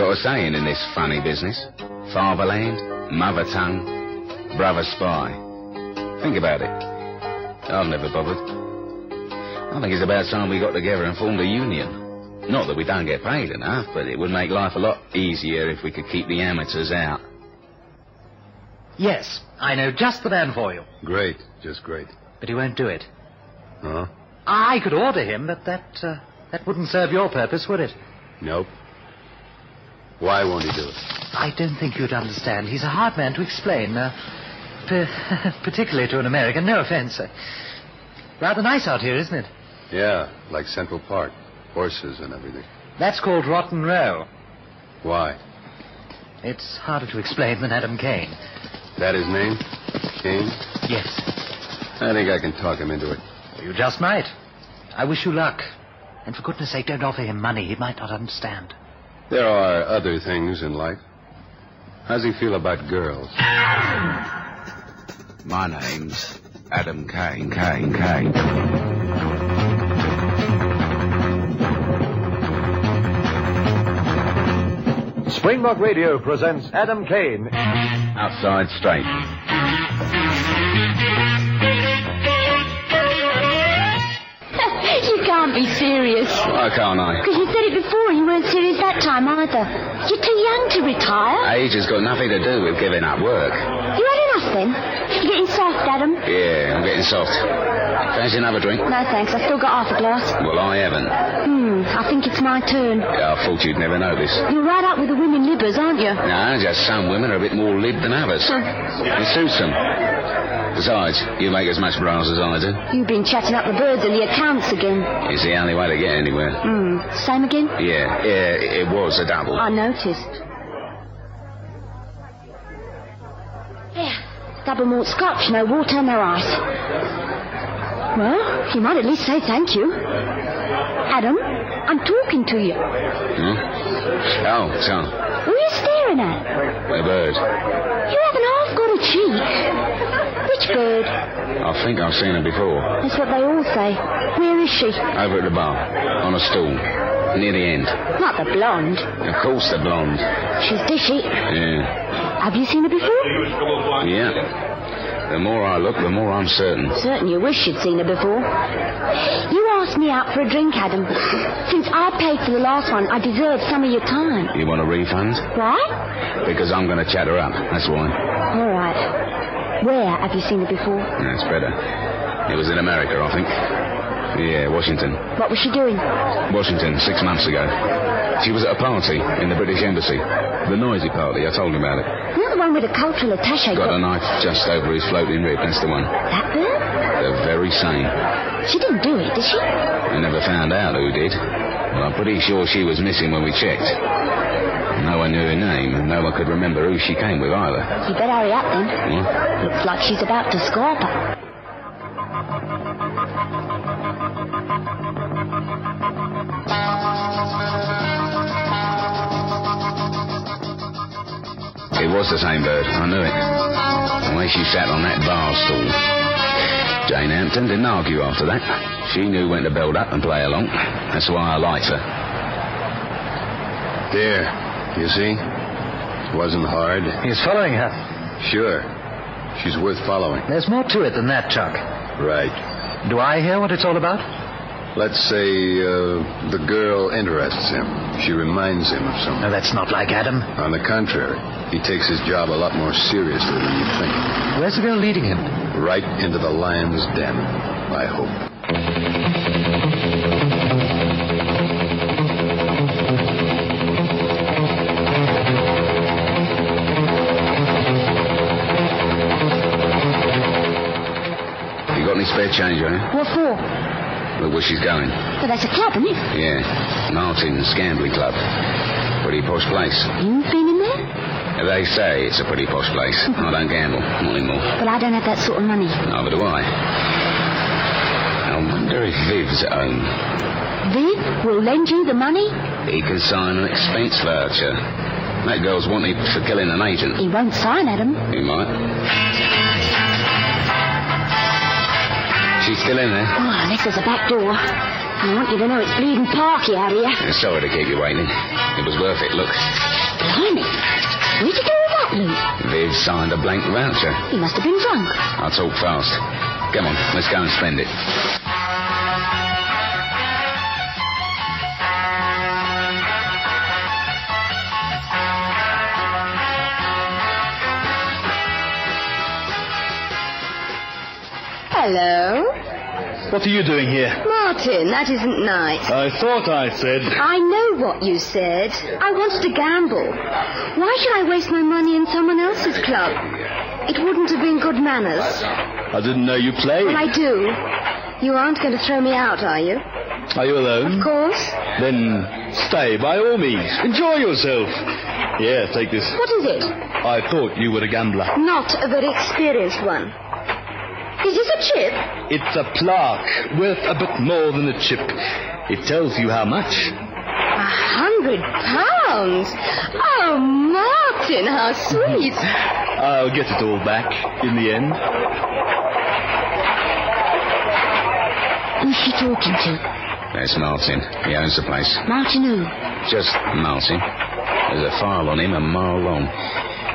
got a saying in this funny business. Fatherland, mother tongue, brother spy. Think about it. I've never bothered. I think it's about time we got together and formed a union. Not that we don't get paid enough, but it would make life a lot easier if we could keep the amateurs out. Yes, I know just the man for you. Great, just great. But he won't do it. Huh? I could order him, but that wouldn't serve your purpose, would it? Nope. Why won't he do it? I don't think you'd understand. He's a hard man to explain, particularly to an American. No offense. Rather nice out here, isn't it? Yeah, like Central Park. Horses and everything. That's called Rotten Row. Why? It's harder to explain than Adam Kane. That his name? Kane? Yes. I think I can talk him into it. You just might. I wish you luck. And for goodness sake, don't offer him money. He might not understand. There are other things in life. How's he feel about girls? My name's Adam Kane. Springbok Radio presents Adam Kane. Outside straight. You can't be serious. Why can't I? Because you said it before and you weren't serious that time either. You're too young to retire. Age has got nothing to do with giving up work. You had enough then? You're getting soft, Adam. Yeah, I'm getting soft. Fancy another drink? No, thanks. I've still got half a glass. Well, I haven't. I think it's my turn. Yeah, I thought you'd never notice. You're right up with the women libbers, aren't you? No, just some women are a bit more lib than others. It suits them. Besides, you make as much brass as I do. You've been chatting up the birds and the accounts again. It's the only way to get anywhere. Same again? Yeah, it was a double. I noticed. Yeah, double malt scotch, no water, no ice. Well, you might at least say thank you. Adam, I'm talking to you. Oh, so? Who are you staring at? A bird. You haven't half got a cheek. Which bird? I think I've seen her before. That's what they all say. Where is she? Over at the bar, on a stool, near the end. Not the blonde. Of course the blonde. She's dishy. Yeah. Have you seen her before? Yeah. The more I look, the more I'm certain. Certain you wish you'd seen her before. You asked me out for a drink, Adam. Since I paid for the last one, I deserve some of your time. You want a refund? Why? Because I'm going to chat her up, that's why. All right. Where have you seen her before? That's better. It was in America, I think. Yeah, Washington. What was she doing? Washington, 6 months ago. She was at a party in the British Embassy. The noisy party, I told him about it. Not the one with the cultural attaché. Got a knife just over his floating rib, that's the one. That bird? The very same. She didn't do it, did she? I never found out who did. Well, I'm pretty sure she was missing when we checked. No one knew her name, and no one could remember who she came with either. You better hurry up then. What? Looks like she's about to scarp her. It was the same bird, I knew it. The way she sat on that bar stool. Jane Hampton didn't argue after that. She knew when to build up and play along. That's why I liked her. There, you see? It wasn't hard. He's following her. Sure. She's worth following. There's more to it than that, Chuck. Right. Do I hear what it's all about? Let's say the girl interests him. She reminds him of something. No, that's not like Adam. On the contrary, he takes his job a lot more seriously than you think. Where's the girl leading him? Right into the lion's den, I hope. You got any spare change on her? What for? Look where she's going. But that's a club, isn't it? Yeah. Martin's Gambling Club. Pretty posh place. You've been in there? They say it's a pretty posh place. I don't gamble. Not anymore. But I don't have that sort of money. Neither do I. I wonder if Viv's at home. Viv will lend you the money? He can sign an expense voucher. That girl's wanted for killing an agent. He won't sign, Adam. He might. She's still in there. Oh, unless there's a back door. I want you to know it's bleeding parky out here. Sorry to keep you waiting. It was worth it, look. Blimey. Where'd you do all that, Luke? Viv signed a blank voucher. He must have been drunk. I'll talk fast. Come on, let's go and spend it. Hello? What are you doing here? Martin, that isn't nice. I thought I said... I know what you said. I wanted to gamble. Why should I waste my money in someone else's club? It wouldn't have been good manners. I didn't know you played. Well, I do. You aren't going to throw me out, are you? Are you alone? Of course. Then stay, by all means. Enjoy yourself. Yeah, take this. What is it? I thought you were a gambler. Not a very experienced one. Is this a chip? It's a plaque, worth a bit more than a chip. It tells you how much. £100? Oh, Martin, how sweet. I'll get it all back in the end. Who's she talking to? That's Martin. He owns the place. Martin who? Just Martin. There's a file on him a mile long.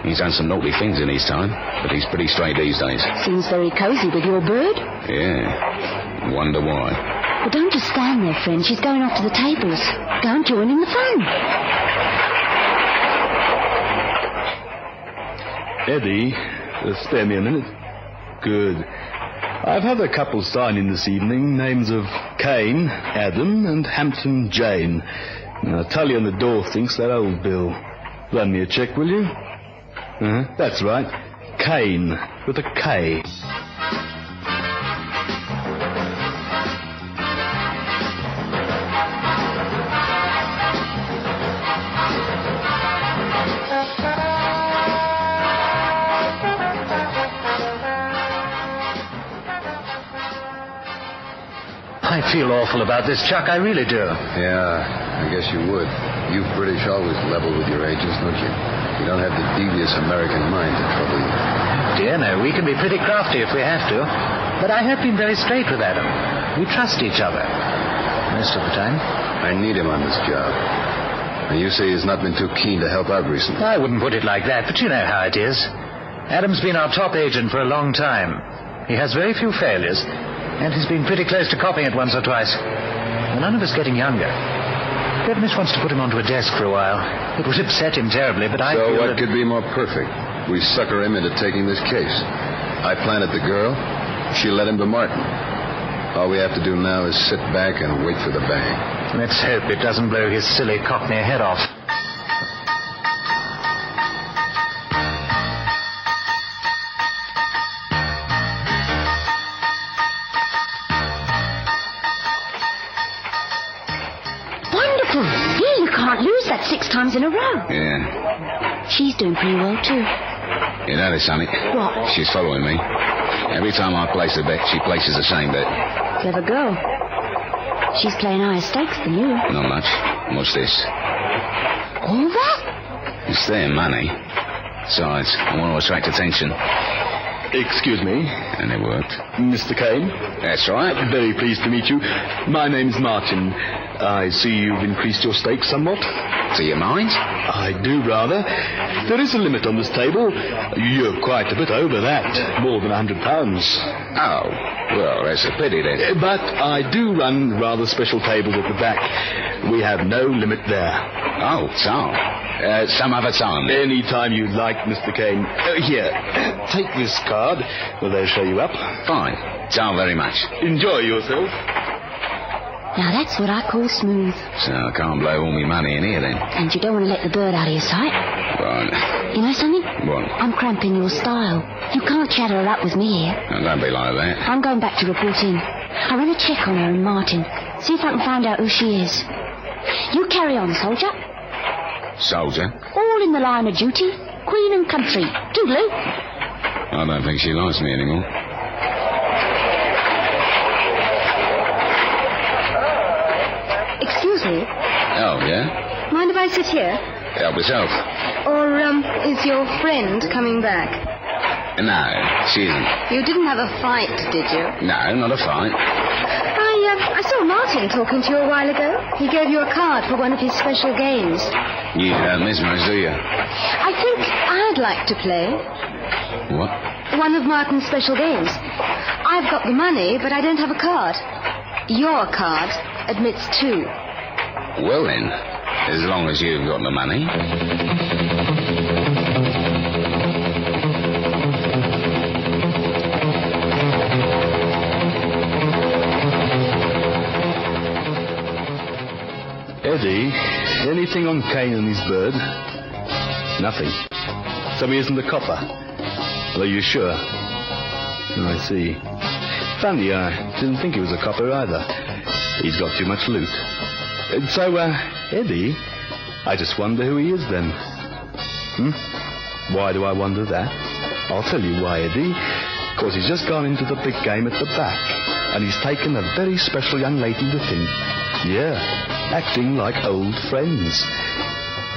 He's done some naughty things in his time, but he's pretty straight these days. Seems very cosy with your bird. Yeah. Wonder why. Well, don't just stand there, friend. She's going off to the tables. Go and join in the fun. Eddie, spare me a minute. Good. I've had a couple sign in this evening. Names of Kane, Adam, and Hampton Jane. Now, Tully on the door thinks that old bill. Run me a check, will you? That's right. Kane, with a K. I feel awful about this, Chuck. I really do. Yeah, I guess you would. You British always level with your agents, don't you? You don't have the devious American mind to trouble you. Dear, no, we can be pretty crafty if we have to. But I have been very straight with Adam. We trust each other. Most of the time. I need him on this job. And you say he's not been too keen to help out recently. I wouldn't put it like that, but you know how it is. Adam's been our top agent for a long time. He has very few failures, and he's been pretty close to copying it once or twice. Well, none of us getting younger. Bevan's wants to put him onto a desk for a while. It would upset him terribly, but I So feel what could be more perfect? We sucker him into taking this case. I planted the girl. She led him to Martin. All we have to do now is sit back and wait for the bang. Let's hope it doesn't blow his silly Cockney head off. Wonderful. Yeah, you can't lose that 6 times in a row. Yeah. She's doing pretty well, too. You notice something? What? She's following me. Every time I place a bet, she places the same bet. Clever girl. She's playing higher stakes than you. Not much. What's this? All that? It's their money. Besides, I want to attract attention. Excuse me, And it worked. Mr. Kane. That's right. Very pleased to meet you. My name's Martin. I see you've increased your stakes somewhat. Do you mind? I do, rather. There is a limit on this table. You're quite a bit over that. More than £100. Oh, well, that's a pity then. But I do run rather special tables at the back. We have no limit there. Oh, so. Some other time. Any time you like, Mr. Kane. Here, take this card. Will they show you up? Fine. So very much. Enjoy yourself. Now, that's what I call smooth. So I can't blow all my money in here then. And you don't want to let the bird out of your sight. Right. You know something? What? I'm cramping your style. You can't chatter her up with me here. Oh, don't be like that. I'm going back to report in. I'll run a check on her and Martin. See if I can find out who she is. You carry on, soldier. Soldier? All in the line of duty. Queen and country. Toodaloo. I don't think she likes me anymore. Excuse me. Oh, yeah? Mind if I sit here? Help yourself. Or, is your friend coming back? No, she isn't. You didn't have a fight, did you? No, not a fight. I saw Martin talking to you a while ago. He gave you a card for one of his special games. You don't mesmerise, do you? I think I'd like to play. What? One of Martin's special games. I've got the money, but I don't have a card. Your card admits 2. Well then, as long as you've got the money. Eddie, anything on Kane and his bird? Nothing. So he isn't a copper? Well, are you sure? Oh, I see. Funny, I didn't think he was a copper either. He's got too much loot. So, Eddie, I just wonder who he is then. Why do I wonder that? I'll tell you why, Eddie. Because he's just gone into the big game at the back, and he's taken a very special young lady with him. Yeah, acting like old friends.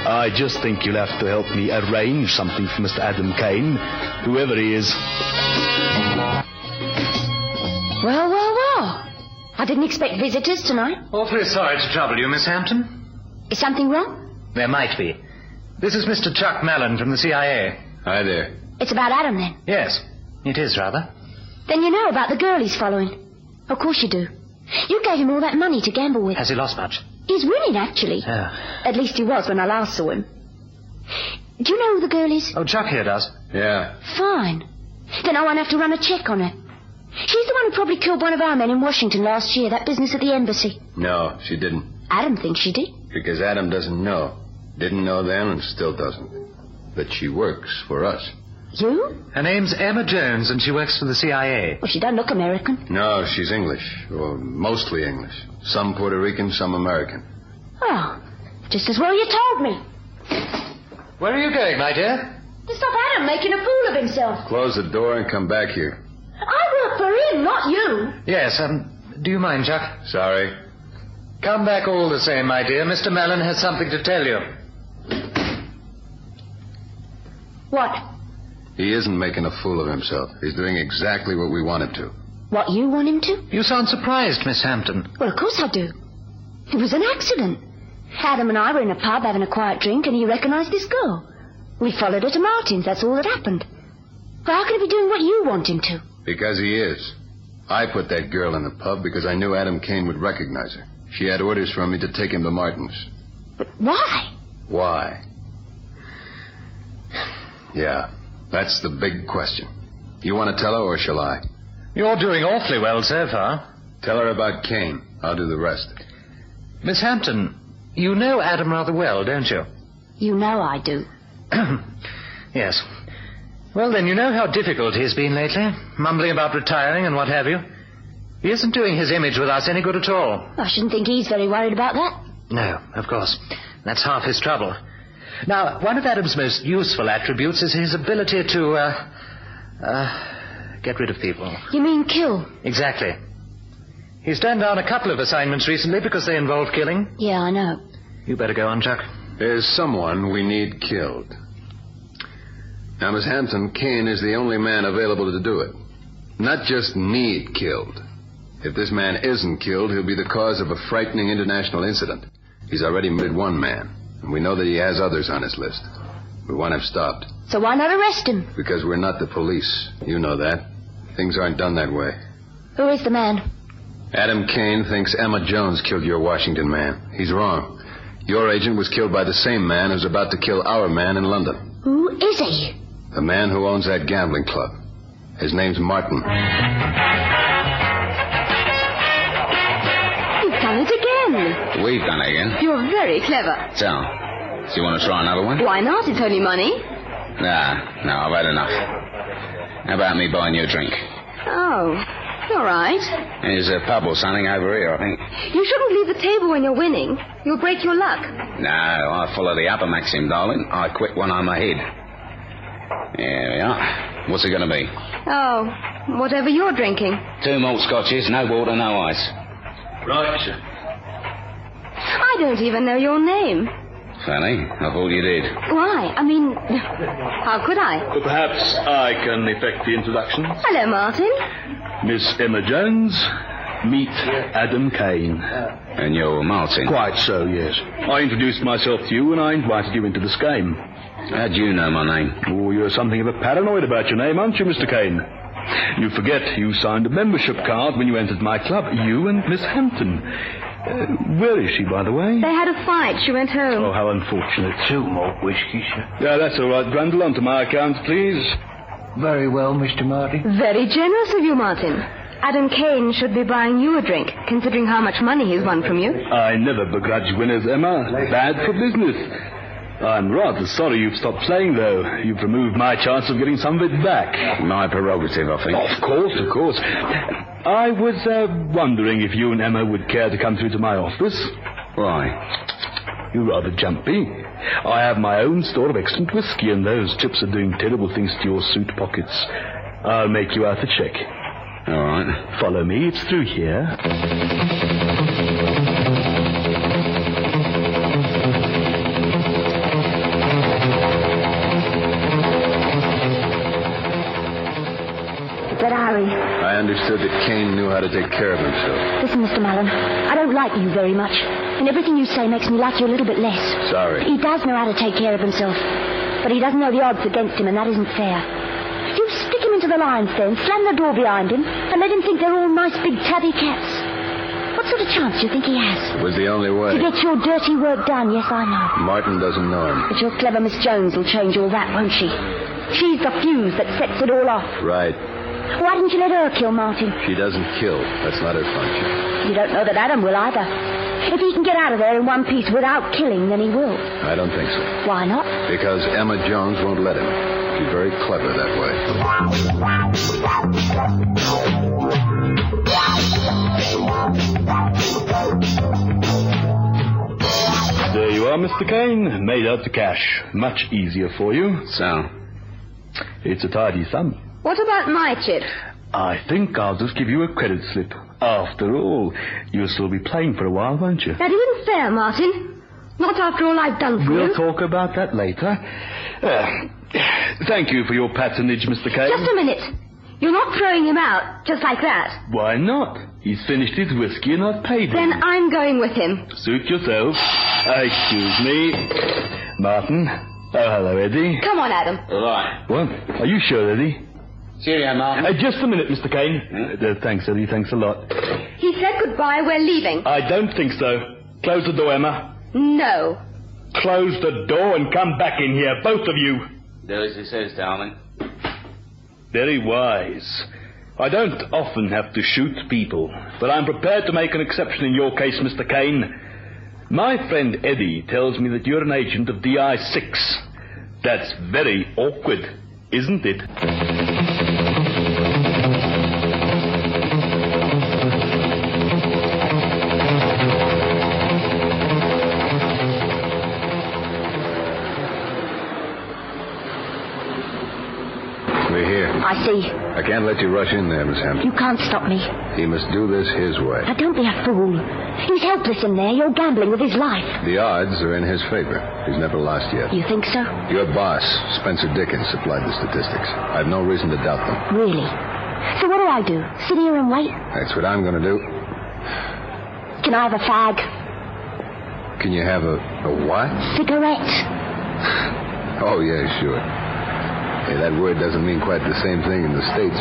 I just think you'll have to help me arrange something for Mr. Adam Kane, whoever he is. Well, well, well. I didn't expect visitors tonight. Awfully sorry to trouble you, Miss Hampton. Is something wrong? There might be. This is Mr. Chuck Mallon from the CIA. Hi there. It's about Adam, then. Yes, it is rather. Then you know about the girl he's following. Of course you do. You gave him all that money to gamble with. Has he lost much? He's winning, actually. Oh. At least he was when I last saw him. Do you know who the girl is? Oh, Chuck here does. Yeah. Fine. Then I won't have to run a check on her. She's the one who probably killed one of our men in Washington last year, that business at the embassy. No, she didn't. Adam thinks she did. Because Adam doesn't know. Didn't know then and still doesn't. That she works for us. You? Her name's Emma Jones, and she works for the CIA. Well, she doesn't look American. No, she's English. Or mostly English. Some Puerto Rican, some American. Oh, just as well you told me. Where are you going, my dear? To stop Adam making a fool of himself. Close the door and come back here. I work for him, not you. Yes, do you mind, Chuck? Sorry. Come back all the same, my dear. Mr. Mallon has something to tell you. What? He isn't making a fool of himself. He's doing exactly what we want him to. What you want him to? You sound surprised, Miss Hampton. Well, of course I do. It was an accident. Adam and I were in a pub having a quiet drink, and he recognised this girl. We followed her to Martin's, that's all that happened. Well, how can he be doing what you want him to? Because he is. I put that girl in the pub because I knew Adam Kane would recognize her. She had orders from me to take him to Martin's. But why? Why? Yeah, that's the big question. You want to tell her, or shall I? You're doing awfully well so far. Tell her about Kane. I'll do the rest. Miss Hampton, you know Adam rather well, don't you? You know I do. Yes. Well, then, you know how difficult he's been lately, mumbling about retiring and what have you. He isn't doing his image with us any good at all. I shouldn't think he's very worried about that. No, of course. That's half his trouble. Now, one of Adam's most useful attributes is his ability to, get rid of people. You mean kill? Exactly. He's turned down a couple of assignments recently because they involved killing. Yeah, I know. You better go on, Chuck. There's someone we need killed. Now, Miss Hampton, Kane is the only man available to do it. Not just need killed. If this man isn't killed, he'll be the cause of a frightening international incident. He's already murdered one man, and we know that he has others on his list. We want him stopped. So why not arrest him? Because we're not the police. You know that. Things aren't done that way. Who is the man? Adam Kane thinks Emma Jones killed your Washington man. He's wrong. Your agent was killed by the same man who's about to kill our man in London. Who is he? The man who owns that gambling club. His name's Martin. You've done it again. We've done it again. You're very clever. So, do you want to try another one? Why not? It's only money. Nah, no, I've had enough. How about me buying you a drink? Oh, all right. There's a pub or something over here, I think. You shouldn't leave the table when you're winning. You'll break your luck. No, I follow the upper maxim, darling. I quit when I'm ahead. Here we are. What's it going to be? Oh, whatever you're drinking. 2 malt scotches, no water, no ice. Right. I don't even know your name. Funny, I thought you did. Why? I mean, how could I? Perhaps I can effect the introduction. Hello, Martin. Miss Emma Jones, Meet Adam Kane. And you're Martin. Quite so, yes. I introduced myself to you and I invited you into this game. How do you know my name? Oh, you're something of a paranoid about your name, aren't you, Mr. Kane? You forget you signed a membership card when you entered my club. You and Miss Hampton. Where is she, by the way? They had a fight. She went home. Oh, how unfortunate. 2 more whiskey, sir. Yeah, that's all right. Grundle, onto my account, please. Very well, Mr. Martin. Very generous of you, Martin. Adam Kane should be buying you a drink, considering how much money he's won from you. I never begrudge winners, Emma. Bad for business. I'm rather sorry you've stopped playing, though. You've removed my chance of getting some of it back. My prerogative, I think. Of course. I was wondering if you and Emma would care to come through to my office. Why? You're rather jumpy. I have my own store of excellent whiskey, and those chips are doing terrible things to your suit pockets. I'll make you out a check. All right. Follow me. It's through here. But Harry, I understood that Kane knew how to take care of himself. listen, Mr. Mullen, I don't like you very much. And everything you say makes me like you a little bit less. Sorry. He does know how to take care of himself. But he doesn't know the odds against him, and that isn't fair. You stick him into the lion's den, slam the door behind him, and let him think they're all nice big tabby cats. What sort of chance do you think he has? It was the only way. To get your dirty work done, yes, I know. Martin doesn't know him. But your clever Miss Jones will change all that, won't she? She's the fuse that sets it all off. Right. Why didn't you let her kill Martin? She doesn't kill. That's not her function. You don't know that Adam will either. If he can get out of there in one piece without killing, then he will. I don't think so. Why not? Because Emma Jones won't let him. She's very clever that way. There you are, Mr. Kane. Made out the cash. Much easier for you. So? It's a tidy sum. What about my chip? I think I'll just give you a credit slip. After all, you'll still be playing for a while, won't you? That isn't fair, Martin. Not after all I've done for you. We'll talk about that later. Thank you for your patronage, Mr. Kane. Just a minute. You're not throwing him out, just like that. Why not? He's finished his whiskey and I've paid him. Then I'm going with him. Suit yourself. Excuse me. Martin. Oh, hello, Eddie. Come on, Adam. All right. What? Are you sure, Eddie? Cheerio, Martin. Just a minute, Mr. Kane. Thanks, Eddie. Thanks a lot. He said goodbye. We're leaving. I don't think so. Close the door, Emma. No. Close the door and come back in here, both of you. Do as he says, darling. Very wise. I don't often have to shoot people, but I'm prepared to make an exception in your case, Mr. Kane. My friend Eddie tells me that you're an agent of DI6. That's very awkward, isn't it? We're here. I see. I can't let you rush in there, Miss Hampton. You can't stop me. He must do this his way. Now, don't be a fool. He's helpless in there. You're gambling with his life. The odds are in his favor. He's never lost yet. You think so? Your boss, Spencer Dickens, supplied the statistics. I have no reason to doubt them. Really? So what do I do? Sit here and wait? That's what I'm going to do. Can I have a fag? Can you have a what? Cigarette? Oh, yeah, sure. Hey, that word doesn't mean quite the same thing in the States.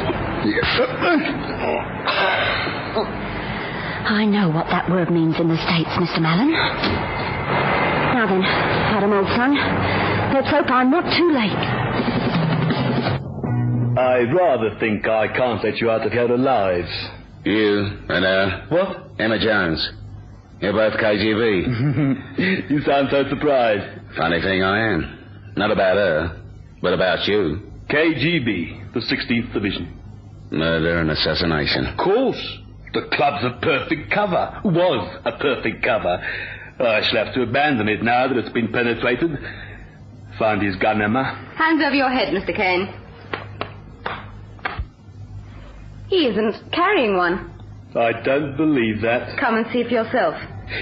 I know what that word means in the States, Mr. Mallon. Now then, Adam, old son, let's hope I'm not too late. I'd rather think I can't let you out of here alive. You and, What? Emma Jones. You're both KGB. You sound so surprised. Funny thing I am. Not about her, but about you. KGB, the 16th Division. Murder and assassination. Of course. The club's a perfect cover. Was a perfect cover. I shall have to abandon it now that it's been penetrated. Find his gun, Emma. Hands over your head, Mr. Kane. He isn't carrying one. I don't believe that. Come and see for yourself.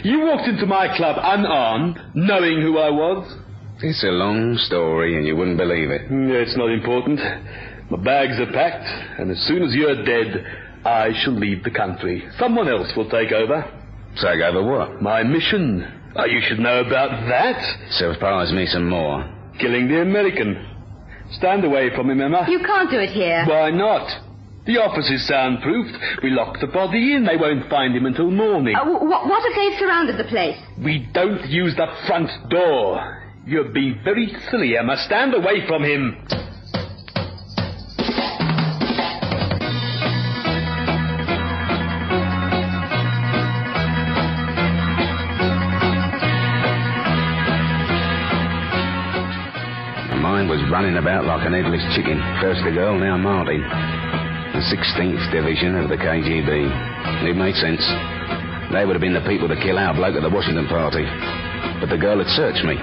You walked into my club unarmed, knowing who I was? It's a long story and you wouldn't believe it. It's not important. My bags are packed, and as soon as you're dead, I shall leave the country. Someone else will take over. Take over what? My mission. Oh, you should know about that. Surprise me some more. Killing the American. Stand away from him, Emma. You can't do it here. Why not? The office is soundproofed. We lock the body in. They won't find him until morning. What if they've surrounded the place? We don't use the front door. You're being very silly, Emma. Stand away from him. My mind was running about like an headless chicken. First the girl, now Martin. The 16th Division of the KGB. It made sense. They would have been the people to kill our bloke at the Washington party. But the girl had searched me.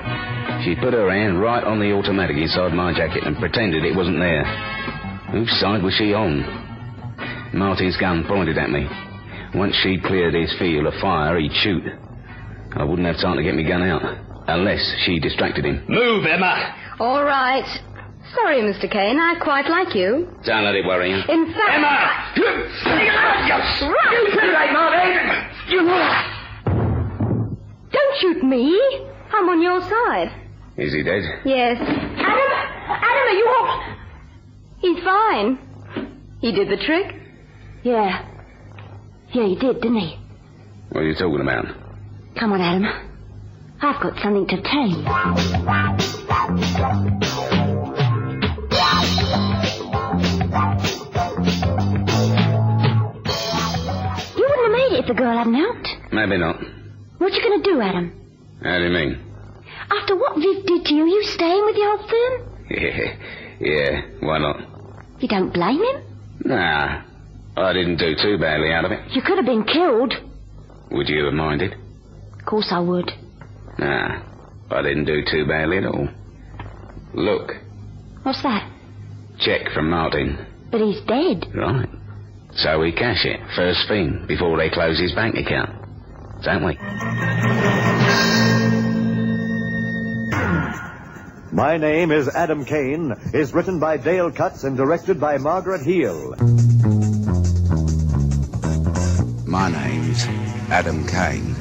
She put her hand right on the automatic inside my jacket and pretended it wasn't there. Whose side was she on? Martin's gun pointed at me. Once she'd cleared his field of fire, he'd shoot. I wouldn't have time to get my gun out, unless she distracted him. Move, Emma! All right. Sorry, Mr. Kane. I quite like you. Don't let it worry you. In fact... Emma! Don't shoot me. I'm on your side. Is he dead? Yes. Adam, are you all... He's fine. He did the trick. Yeah. Yeah, he did, didn't he? What are you talking about? Come on, Adam. I've got something to tell you. You wouldn't have made it if the girl hadn't helped. Maybe not. What you going to do, Adam? How do you mean? After what Viv did to you, you staying with the old firm? Yeah, why not? You don't blame him? Nah, I didn't do too badly out of it. You could have been killed. Would you have minded? Of course I would. Nah, I didn't do too badly at all. Look, What's that? check from Martin. But he's dead. Right. So we cash it, first thing, before they close his bank account. Don't we? My Name is Adam Kane is written by Dale Cutts and directed by Margaret Heel. My name's Adam Kane.